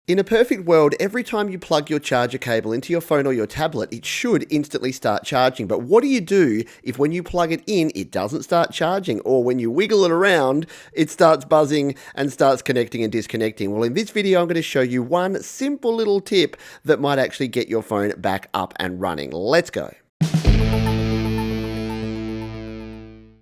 In a perfect world, every time you plug your charger cable into your phone or your tablet, it should instantly start charging. But what do you do if when you plug it in, it doesn't start charging? Or when you wiggle it around, it starts buzzing and starts connecting and disconnecting? Well, in this video, I'm going to show you one simple little tip that might actually get your phone back up and running. Let's go.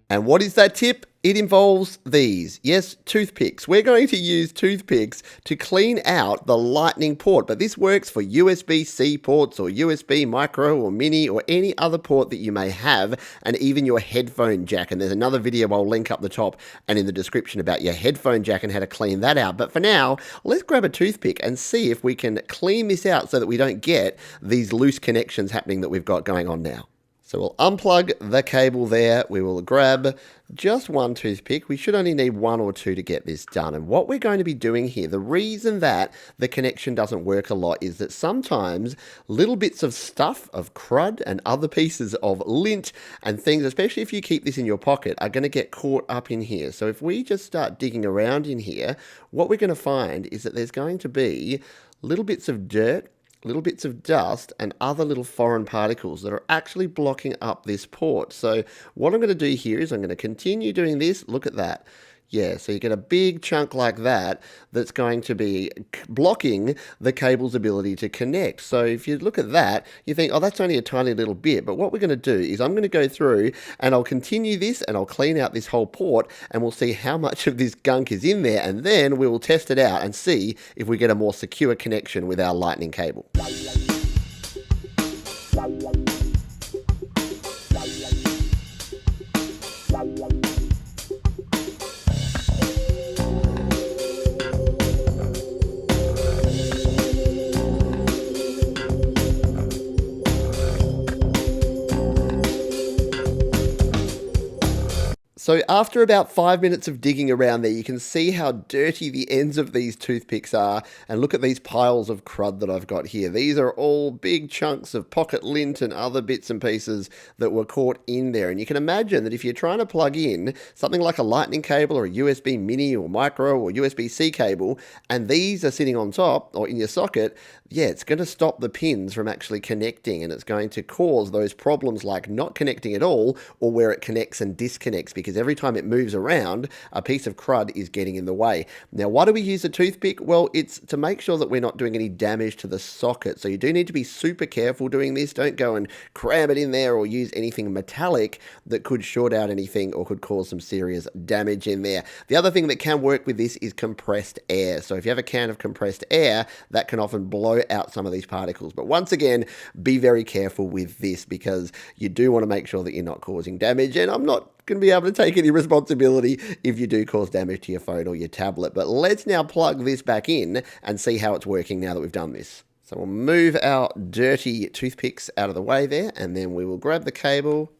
And what is that tip? It involves these. Yes, toothpicks. We're going to use toothpicks to clean out the lightning port, but this works for USB-C ports or USB micro or mini or any other port that you may have, and even your headphone jack. And there's another video I'll link up the top and in the description about your headphone jack and how to clean that out. But for now, let's grab a toothpick and see if we can clean this out so that we don't get these loose connections happening that we've got going on now. So we'll unplug the cable there. We will grab just one toothpick. We should only need one or two to get this done. And what we're going to be doing here, the reason that the connection doesn't work a lot is that sometimes little bits of stuff, of crud and other pieces of lint and things, especially if you keep this in your pocket, are going to get caught up in here. So if we just start digging around in here, what we're going to find is that there's going to be little bits of dirt, little bits of dust and other little foreign particles that are actually blocking up this port. So what I'm going to do here is I'm going to continue doing this. Look at that. Yeah, so you get a big chunk like that that's going to be blocking the cable's ability to connect. So if you look at that, you think, oh, that's only a tiny little bit. But what we're going to do is I'm going to go through and I'll continue this and I'll clean out this whole port and we'll see how much of this gunk is in there. And then we will test it out and see if we get a more secure connection with our lightning cable. So after about 5 minutes of digging around there, you can see how dirty the ends of these toothpicks are. And look at these piles of crud that I've got here. These are all big chunks of pocket lint and other bits and pieces that were caught in there. And you can imagine that if you're trying to plug in something like a lightning cable or a USB mini or micro or USB-C cable, and these are sitting on top or in your socket, yeah, it's going to stop the pins from actually connecting, and it's going to cause those problems like not connecting at all or where it connects and disconnects, because every time it moves around, a piece of crud is getting in the way. Now, why do we use a toothpick? Well, it's to make sure that we're not doing any damage to the socket. So you do need to be super careful doing this. Don't go and cram it in there or use anything metallic that could short out anything or could cause some serious damage in there. The other thing that can work with this is compressed air. So if you have a can of compressed air, that can often blow out some of these particles. But once again, be very careful with this because you do want to make sure that you're not causing damage. And I'm not going to be able to take any responsibility if you do cause damage to your phone or your tablet. But let's now plug this back in and see how it's working now that we've done this. So we'll move our dirty toothpicks out of the way there, and then we will grab the cable,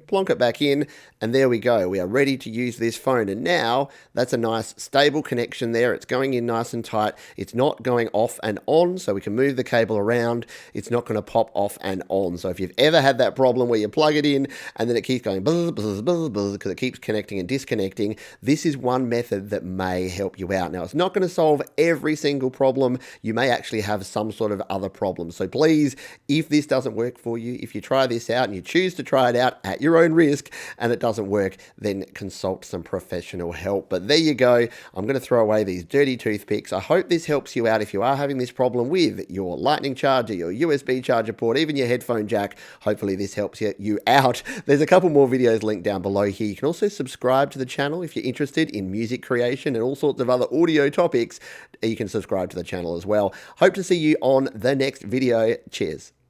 plonk it back in, and there we go. We are ready to use this phone. And now that's a nice stable connection there. It's going in nice and tight. It's not going off and on, so we can move the cable around. It's not going to pop off and on. So if you've ever had that problem where you plug it in and then it keeps going buzz, buzz, buzz, buzz, because it keeps connecting and disconnecting, this is one method that may help you out. Now, it's not going to solve every single problem. You may actually have some sort of other problem. So please, if this doesn't work for you, if you try this out and you choose to try it out at your own risk and it doesn't work, then consult some professional help. But there you go. I'm going to throw away these dirty toothpicks. I hope this helps you out if you are having this problem with your lightning charger, your USB charger port, even your headphone jack. Hopefully this helps you out. There's a couple more videos linked down below here. You can also subscribe to the channel if you're interested in music creation and all sorts of other audio topics. You can subscribe to the channel as well. Hope to see you on the next video. Cheers.